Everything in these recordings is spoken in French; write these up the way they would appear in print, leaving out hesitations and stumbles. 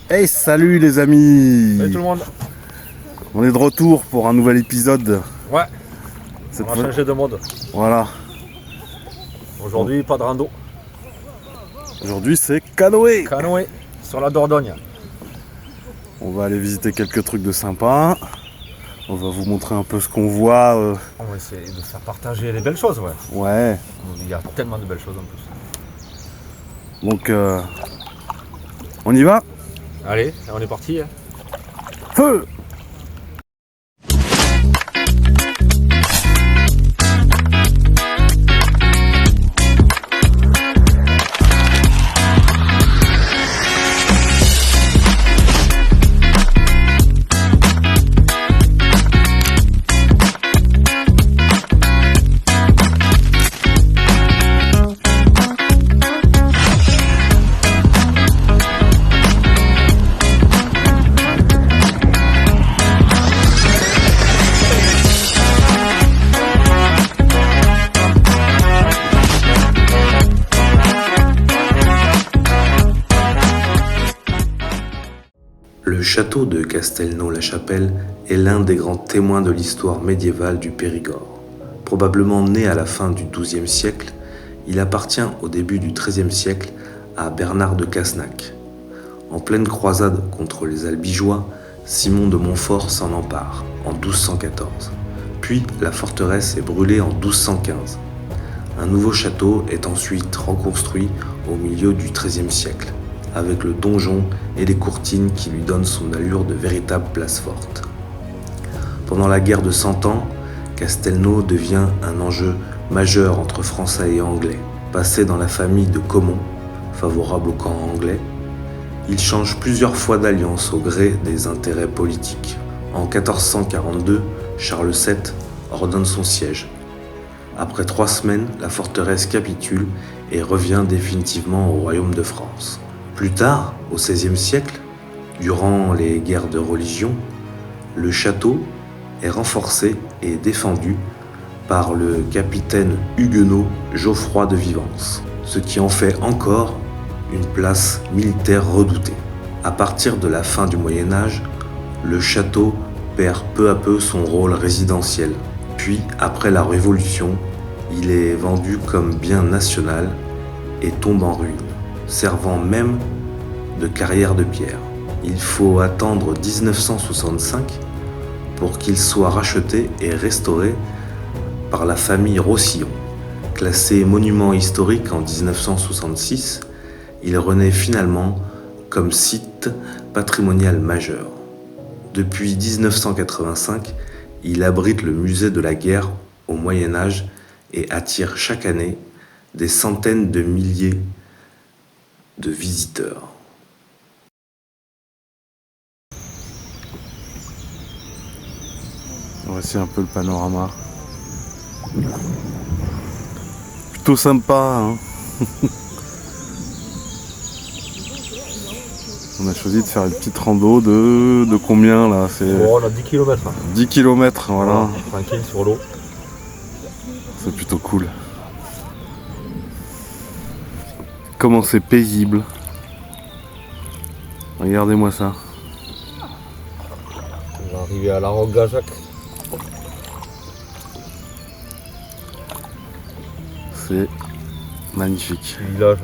Hey, salut les amis! Salut tout le monde. On est de retour pour un nouvel épisode. Ouais, Cette on va fois- changer de mode. Voilà. Aujourd'hui, pas de rando. Aujourd'hui, c'est canoë. Canoë sur la Dordogne. On va aller visiter quelques trucs de sympa. On va vous montrer un peu ce qu'on voit. On va essayer de faire partager les belles choses, ouais. Ouais. Il y a tellement de belles choses en plus. Donc, on y va? Allez, on est parti. Hein. Feu! Le château de Castelnau-la-Chapelle est l'un des grands témoins de l'histoire médiévale du Périgord. Probablement né à la fin du XIIe siècle, il appartient au début du XIIIe siècle à Bernard de Casnac. En pleine croisade contre les Albigeois, Simon de Montfort s'en empare en 1214. Puis la forteresse est brûlée en 1215. Un nouveau château est ensuite reconstruit au milieu du XIIIe siècle, avec le donjon et les courtines qui lui donnent son allure de véritable place forte. Pendant la guerre de 100 ans, Castelnau devient un enjeu majeur entre Français et Anglais. Passé dans la famille de Caumont, favorable au camp anglais, il change plusieurs fois d'alliance au gré des intérêts politiques. En 1442, Charles VII ordonne son siège. Après 3 semaines, la forteresse capitule et revient définitivement au royaume de France. Plus tard, au XVIe siècle, durant les guerres de religion, le château est renforcé et défendu par le capitaine huguenot Geoffroy de Vivance, ce qui en fait encore une place militaire redoutée. À partir de la fin du Moyen Âge, le château perd peu à peu son rôle résidentiel. Puis, après la Révolution, il est vendu comme bien national et tombe en ruine, servant même de carrière de pierre. Il faut attendre 1965 pour qu'il soit racheté et restauré par la famille Roussillon. Classé monument historique en 1966, il renaît finalement comme site patrimonial majeur. Depuis 1985, il abrite le musée de la guerre au Moyen Âge et attire chaque année des centaines de milliers de visiteurs. Voici un peu le panorama. Plutôt sympa, hein. On a choisi de faire une petite rando de combien là? C'est Bon, on a 10 km. 10 km, voilà. Tranquille sur l'eau. C'est plutôt cool. Comment c'est paisible. Regardez-moi ça. On va arriver à la Roque-Gajac. C'est magnifique. Village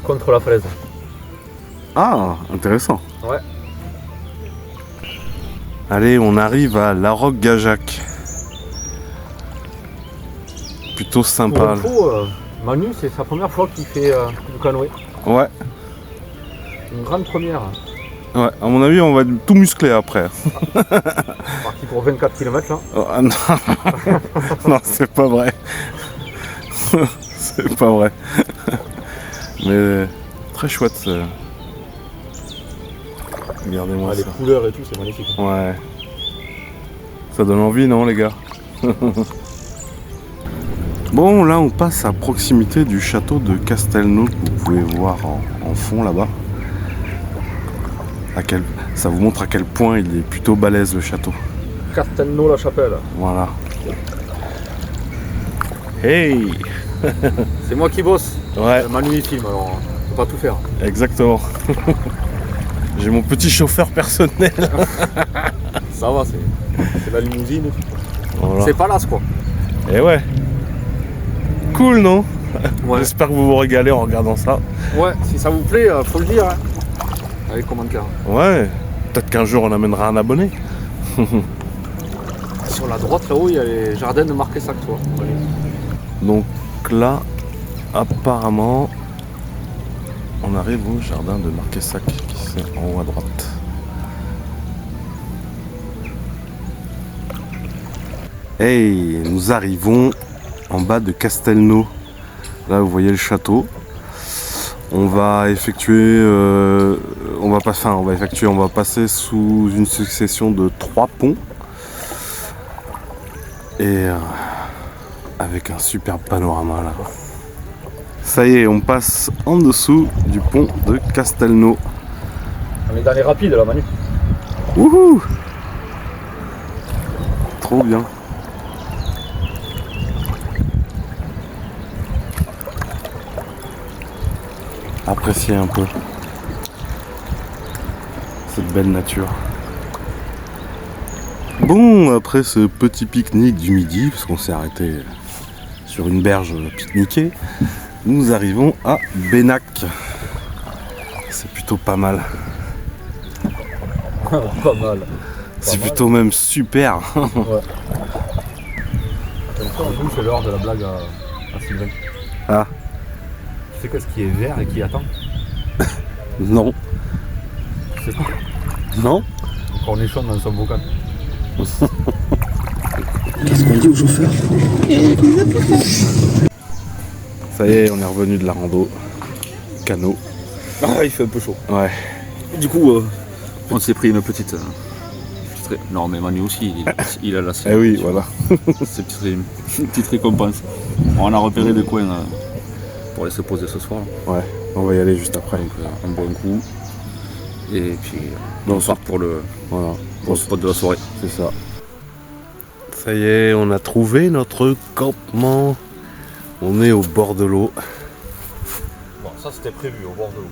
contre la fraise. Ah, intéressant. Ouais. Allez, on arrive à La Roque-Gajac. Plutôt Pour sympa. info, Manu, c'est sa première fois qu'il fait du canoë. Ouais, Une grande première. ouais. À mon avis, on va être tout musclé après. Parti pour 24 km là. Oh, ah non, non, c'est pas vrai. C'est pas vrai. Mais très chouette. Regardez-moi Les ça. couleurs et tout, c'est magnifique. Ouais. Ça donne envie, non, les gars? Bon, là, on passe à proximité du château de Castelnau, que vous pouvez voir en fond là-bas. Ça vous montre à quel point il est plutôt balèze, le château. Castelnau-la-Chapelle. Voilà. Hey! C'est moi qui bosse. Ouais, Manu il filme alors on peut pas tout faire. exactement. J'ai mon petit chauffeur personnel. Ça va, c'est la limousine et tout. Voilà. C'est pas las quoi. Et ouais. Cool, non? Ouais. J'espère que vous vous régalez en regardant ça. Ouais, si ça vous plaît, faut le dire. Hein. Avec commentaire. Ouais. Peut-être qu'un jour on amènera un abonné. Sur la droite là-haut, il y a les jardins de Marquessac, toi. Donc là, apparemment, on arrive au jardin de Marquessac, qui c'est en haut à droite. Hey, nous arrivons en bas de Castelnau. Là, vous voyez le château. On va passer sous une succession de 3 ponts. Et avec un superbe panorama là. Ça y est, on passe en dessous du pont de Castelnau. On est dans les rapides là, Manu. Wouhou! Trop bien. Appréciez un peu cette belle nature. Bon, après ce petit pique-nique du midi, parce qu'on s'est arrêté sur une berge pique-niquée, nous arrivons à Bénac. C'est plutôt pas mal. Pas mal. C'est plutôt même super. Ouais. Nous, c'est l'heure de la blague à Sylvain. Ah, Tu sais qu'est-ce qui est vert et qui attend? non. C'est ça. Non? Un cornichon dans son bocal. Qu'est-ce qu'on dit au chauffeur? Ça y est, on est revenu de la rando. Canot. Ah, il fait un peu chaud. Ouais. Du coup, on s'est pris une petite. Non, mais Manu aussi, il a la Eh oui, voilà. C'est une petite récompense. On a repéré des coins pour aller se poser ce soir. Ouais, on va y aller juste après. Donc, un bon coup. Et puis, Bon, on part pour le Voilà, spot de la soirée. c'est ça. Ça y est, on a trouvé notre campement. On est au bord de l'eau. Bon, ça c'était prévu au bord de l'eau.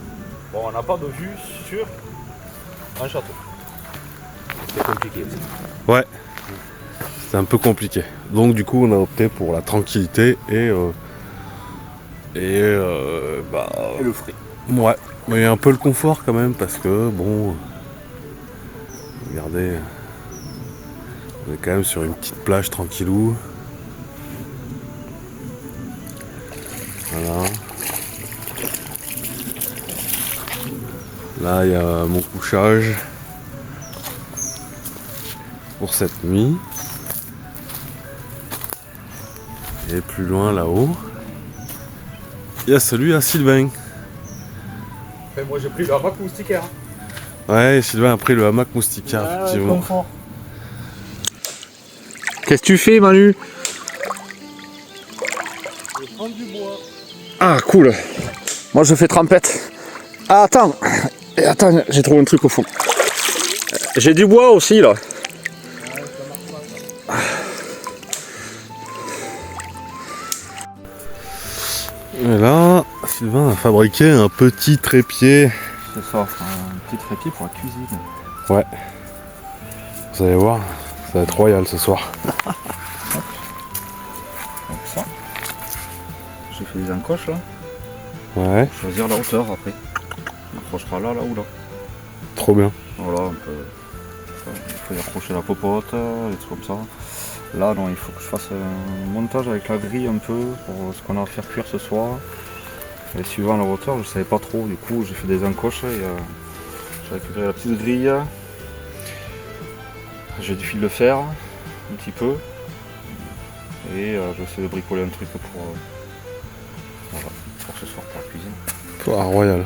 Bon, on n'a pas de vue sur un château. C'est compliqué aussi. Ouais, c'est un peu compliqué. Donc du coup, on a opté pour la tranquillité et Et le frais. ouais, mais un peu le confort quand même parce que bon, regardez, on est quand même sur une petite plage tranquillou. Voilà. Là, il y a mon couchage pour cette nuit. Et plus loin là-haut, il y a celui à Sylvain. Et moi j'ai pris le hamac moustiquaire. Ouais, Sylvain a pris le hamac moustiquaire, effectivement. Qu'est-ce que tu fais, Manu? Je vais prendre du bois. Ah, cool. Moi je fais trempette. Ah, attends, j'ai trouvé un truc au fond. J'ai du bois aussi là. Et là, Sylvain a fabriqué un petit trépied. C'est ça, un petit trépied pour la cuisine. Ouais. Vous allez voir, ça va être royal ce soir. Donc ça. J'ai fait des encoches là. Ouais, Choisir la hauteur après. On accrochera là ou là. trop bien. Voilà, on peut y accrocher la popote, des trucs comme ça. Là, non, il faut que je fasse un montage avec la grille un peu pour ce qu'on a à faire cuire ce soir. Et suivant la hauteur, je ne savais pas trop, du coup j'ai fait des encoches et j'ai récupéré la petite grille. J'ai du fil de fer, un petit peu. Et je vais essayer de bricoler un truc pour ce soir pour la cuisine. Ah, royal.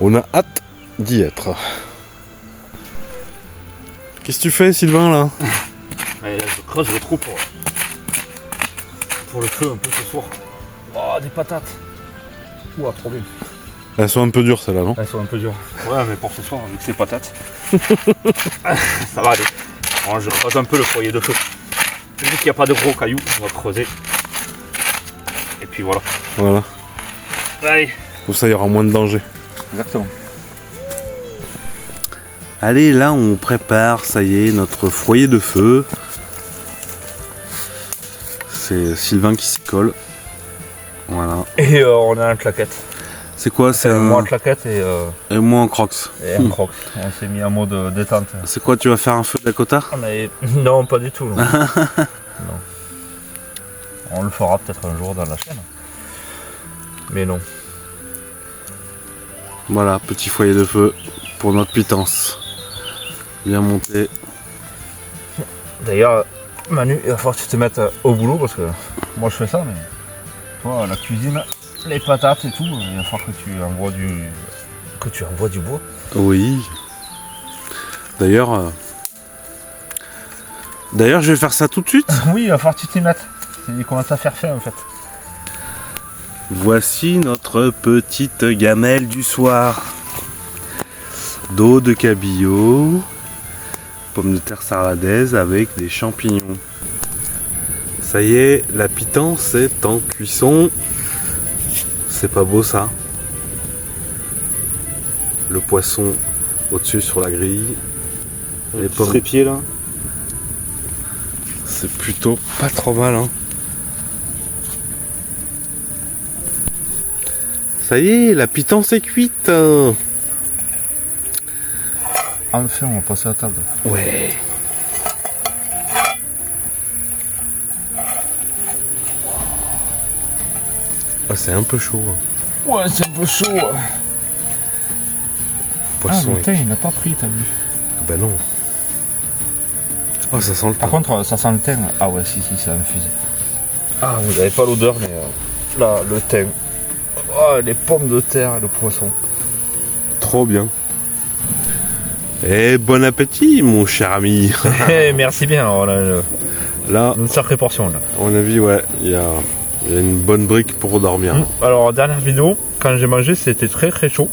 On a hâte d'y être. Qu'est-ce que tu fais, Sylvain, là? Et je creuse le trou pour le feu un peu ce soir. Oh, des patates. Ouah, trop bien. Elles sont un peu dures, celles-là, non? Elles sont un peu dures. Ouais, mais pour ce soir, vu que c'est patates, ça va aller. Alors, je creuse un peu le foyer de feu. Vu qu'il n'y a pas de gros cailloux, on va creuser. Et puis voilà. Voilà. Allez, Comme ça, il y aura moins de danger. Exactement. Allez, là, on prépare, ça y est, notre foyer de feu. C'est Sylvain qui s'y colle. Voilà. Et on a un claquette. C'est quoi? C'est Moi en un... claquette Et moi en crocs. et un crocs. On s'est mis en mode détente. C'est quoi, tu vas faire un feu Dakota? Mais non, pas du tout. Non. Non. On le fera peut-être un jour dans la chaîne. Mais non. Voilà, petit foyer de feu pour notre pitance. Bien monté. D'ailleurs, Manu, il va falloir que tu te mettes au boulot parce que moi je fais ça, mais toi, la cuisine, les patates et tout, il va falloir que tu envoies du bois. Oui. D'ailleurs, je vais faire ça tout de suite. Oui, il va falloir que tu t'y mettes. Il commence à faire faim en fait. Voici notre petite gamelle du soir. D'eau de cabillaud, pommes de terre sarladaise avec des champignons. Ça y est, la pitance est en cuisson. C'est pas beau ça? Le poisson au-dessus sur la grille. Les pommes de pied là. C'est plutôt pas trop mal hein. Ça y est, la pitance est cuite. Enfin, on va passer à la table. Ouais. Ah, c'est un peu chaud. Hein. Ouais, c'est un peu chaud. Poisson. Ah, putain, il n'a pas pris, t'as vu. Bah non. Oh, ça sent le Par thym. contre, ça sent le thym. Ah ouais, si, ça a infusé. Ah, vous n'avez pas l'odeur, mais là, le thym. Oh, les pommes de terre et le poisson. Trop bien. Et bon appétit, mon cher ami. Merci bien, on a Là, une sacrée portion là. à mon avis, ouais, il y a une bonne brique pour dormir. Alors, dernière vidéo, quand j'ai mangé, c'était très très chaud.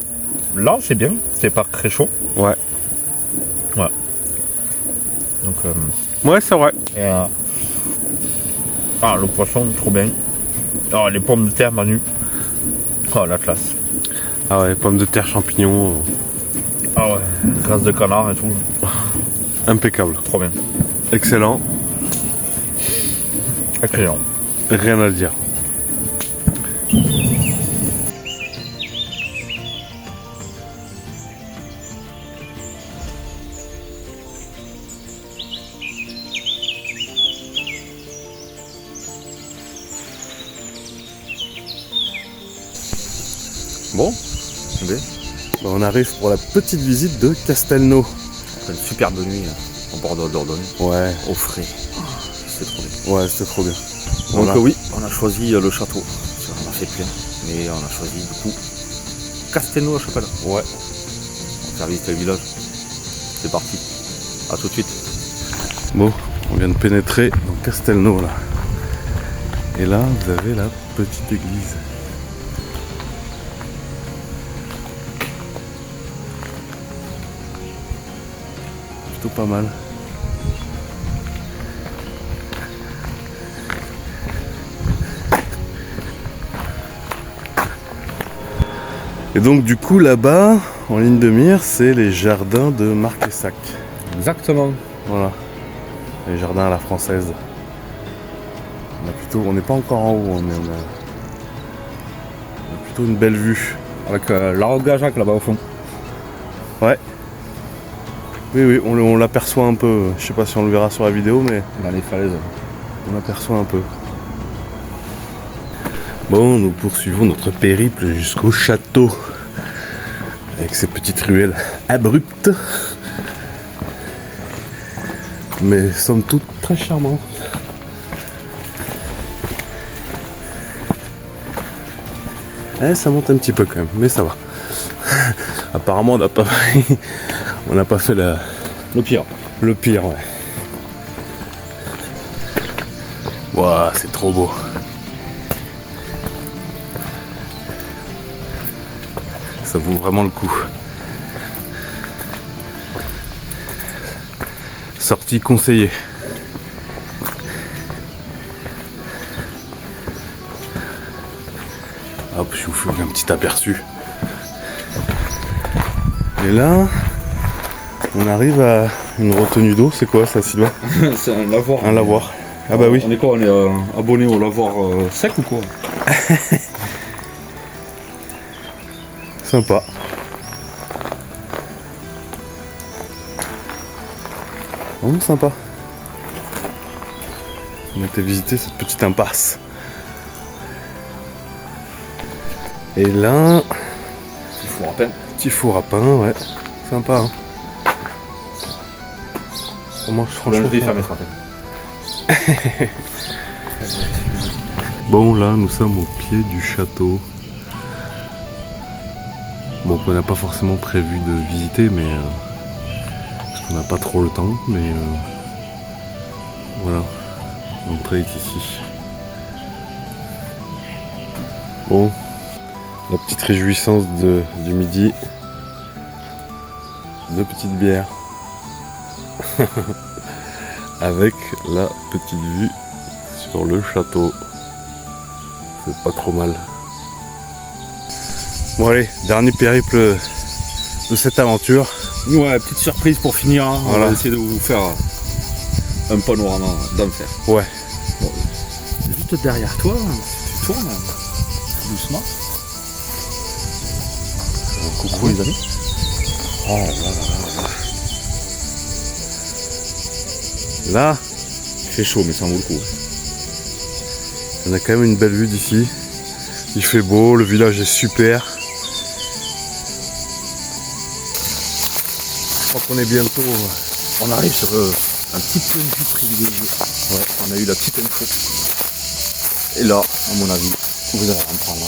Là, c'est bien, c'est pas très chaud. Ouais. Ouais. Donc, Ouais, c'est vrai. et, ah, le poisson, trop bien. Oh, les pommes de terre, Manu. Oh, la classe. Ah ouais, pommes de terre, champignons. Ah ouais, graisse de canard et tout. Impeccable. Trop bien. Excellent. Excellent. Rien à dire. Bon, Oui. bah, on arrive pour la petite visite de Castelnau. Une superbe nuit en bord de Dordogne, Ouais, au frais. C'est trop bien. ouais, c'était trop bien. Donc Voilà. oui, on a choisi le château. On a fait plein, mais on a choisi du coup Castelnau la Chapelle. Ouais. On va faire visiter le village. C'est parti. A tout de suite. Bon, on vient de pénétrer dans Castelnau là. Et là, vous avez la petite église. Plutôt pas mal. Et donc du coup là-bas, en ligne de mire, c'est les jardins de Marquessac. Exactement. Voilà. Les jardins à la française. On n'est pas encore en haut, hein, mais on a plutôt une belle vue. Avec l'arbre Gajac là-bas au fond. Ouais. Oui, on l'aperçoit un peu. Je sais pas si on le verra sur la vidéo, mais Dans les falaises. on l'aperçoit un peu. Bon, nous poursuivons notre périple jusqu'au château. Avec ces petites ruelles abruptes. Mais somme toute très charmantes. Ça monte un petit peu quand même, mais ça va. Apparemment, on n'a pas fait Le pire. le pire, ouais. Ouah, c'est trop beau. Ça vaut vraiment le coup. Sortie conseillée. Hop. je vous fais un petit aperçu. Et là, on arrive à une retenue d'eau. C'est quoi ça, Sylvain? C'est un lavoir. Un lavoir. Ah bah oui. On est quoi? On est abonné au lavoir sec ou quoi? Sympa. Vraiment sympa. On a été visiter cette petite impasse. Et là, Il faut à peine. petit four à pain, ouais. Sympa, hein. Franchement, Je vais faire sympa. mettre à peine. Bon, là, nous sommes au pied du château. Bon, qu'on n'a pas forcément prévu de visiter, mais parce qu'on n'a pas trop le temps, mais voilà, l'entrée est ici. Bon, la petite réjouissance du midi. 2 petites bières. Avec la petite vue sur le château. C'est pas trop mal. Bon allez, dernier périple de cette aventure. Ouais, petite surprise pour finir. Hein. Voilà. On va essayer de vous faire un panorama d'enfer. Ouais. Juste derrière toi, tu tournes doucement. Coucou les amis. Oh là là là là. Là, Il fait chaud, mais ça en vaut le coup. on a quand même une belle vue d'ici. Il fait beau, le village est super. Je crois qu'on est bientôt. On arrive sur un petit point de vue privilégié. Ouais, on a eu la petite info. Et là, à mon avis, vous allez en prendre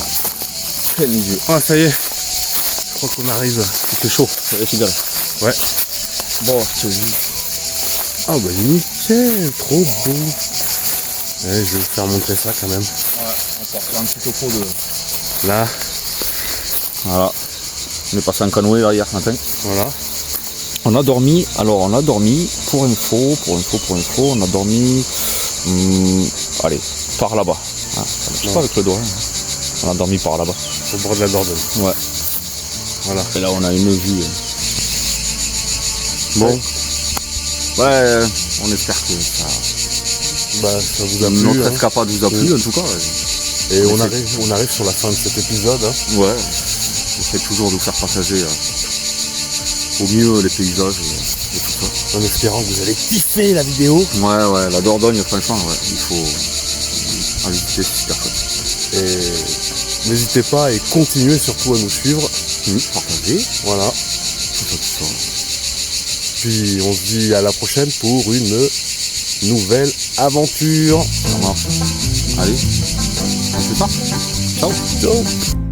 plein les yeux. Ah ça y est. Je crois qu'on arrive. Il fait chaud. Ça va être égal. Ouais. Bon, je te dis. Ah bah nickel, trop beau. Ouais, je vais vous faire montrer ça quand même. Ouais, on va faire un petit topo de. Là, Voilà. On est passé en canoë là hier matin. voilà. On a dormi, pour info, on a dormi, allez, par là-bas. Ah, ça marche pas avec le doigt. Hein. On a dormi par là-bas. Au bord de la Dordogne. Ouais. Voilà. Et là, on a une vue. Bon, Ouais, on espère que bah ça vous a plu. notre Hein. escapade vous a plu, en tout cas. Ouais. Et on arrive sur la fin de cet épisode. Hein. Ouais. J'essaie toujours de vous faire partager au mieux les paysages et tout ça. En espérant que vous allez kiffer la vidéo. Ouais, la Dordogne, franchement, ouais, il faut en visiter, c'est super chouette. Et n'hésitez pas et continuez surtout à nous suivre. Partagez, Voilà. tout ça. Puis on se dit à la prochaine pour une nouvelle aventure. Ça marche. Allez, on fait ça. Ciao. Ciao.